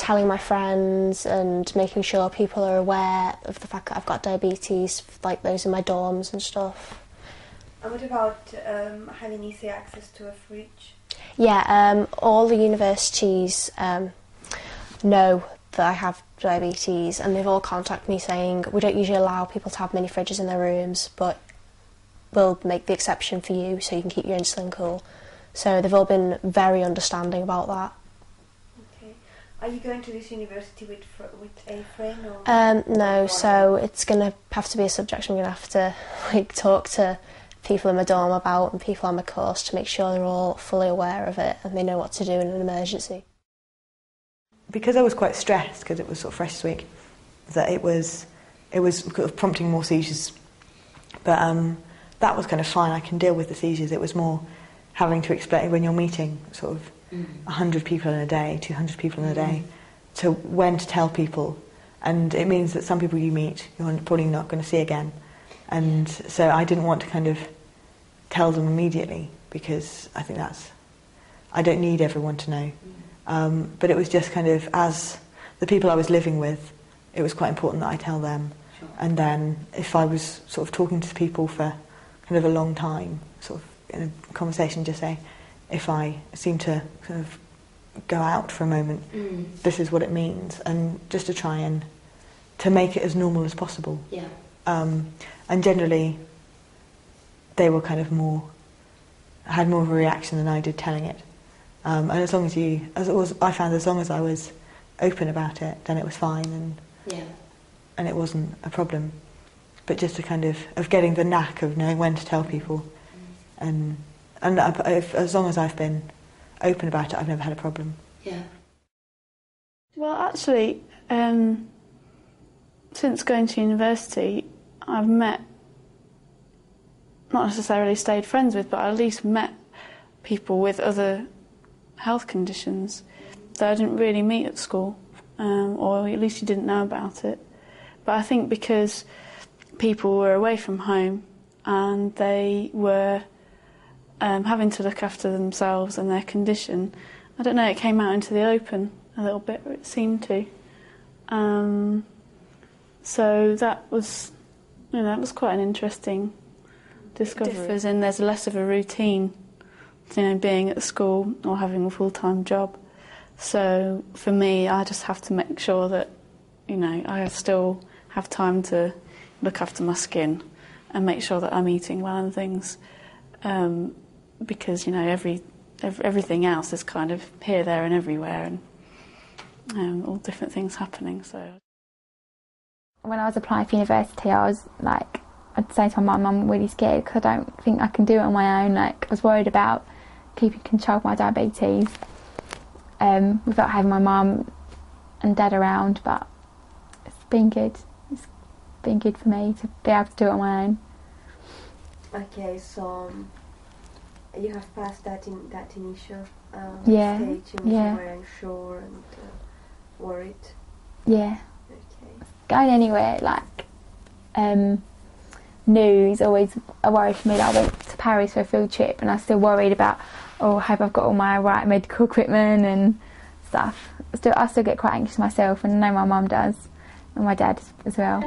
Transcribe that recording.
telling my friends and making sure people are aware of the fact that I've got diabetes, like those in my dorms and stuff. And what about having easy access to a fridge? Yeah, all the universities know that I have diabetes, and they've all contacted me saying we don't usually allow people to have mini fridges in their rooms, but we'll make the exception for you so you can keep your insulin cool. So they've all been very understanding about that. Okay. Are you going to this university with a friend? Or no, so it's going to have to be a subject I'm going to have to talk to people in my dorm about and people on my course to make sure they're all fully aware of it and they know what to do in an emergency. Because I was quite stressed, because it was sort of Freshers' Week, that it was sort of prompting more seizures. But that was kind of fine. I can deal with the seizures. It was more having to explain when you're meeting sort of 100 people in a day, 200 people in a day, to when to tell people. And it means that some people you meet, you're probably not going to see again. And so I didn't want to kind of tell them immediately, because I think I don't need everyone to know. But it was just kind of, as the people I was living with, it was quite important that I tell them. Sure. And then if I was sort of talking to people for kind of a long time, sort of in a conversation, just say, if I seem to kind of go out for a moment, this is what it means, and just to try and to make it as normal as possible. Yeah. And generally, they were kind of had more of a reaction than I did telling it. And I found as long as I was open about it, then it was fine, and it wasn't a problem. But just a kind of getting the knack of knowing when to tell people, and as long as I've been open about it, I've never had a problem. Yeah. Well, actually, since going to university, I've met, not necessarily stayed friends with, but at least met people with other health conditions that I didn't really meet at school, or at least you didn't know about it. But I think because people were away from home and they were having to look after themselves and their condition, I don't know, it came out into the open a little bit, or it seemed to. So that was, that was quite an interesting discovery. It differs in there's less of a routine, being at school or having a full-time job. So for me, I just have to make sure that, I still have time to look after my skin and make sure that I'm eating well and things, because everything else is kind of here, there, and everywhere, and all different things happening. So when I was applying for university, I was like, I'd say to my mum, I'm really scared because I don't think I can do it on my own. Like, I was worried about keeping control of my diabetes without having my mum and dad around, but it's been good. It's been good for me to be able to do it on my own. Okay, so you have passed that initial stage in which you were unsure and worried. Yeah. Okay. Going anywhere new is always a worry for me. Like, I went to Paris for a field trip and I was still worried about, I hope I've got all my right medical equipment and stuff. I still get quite anxious myself, and I know my mum does, and my dad as well.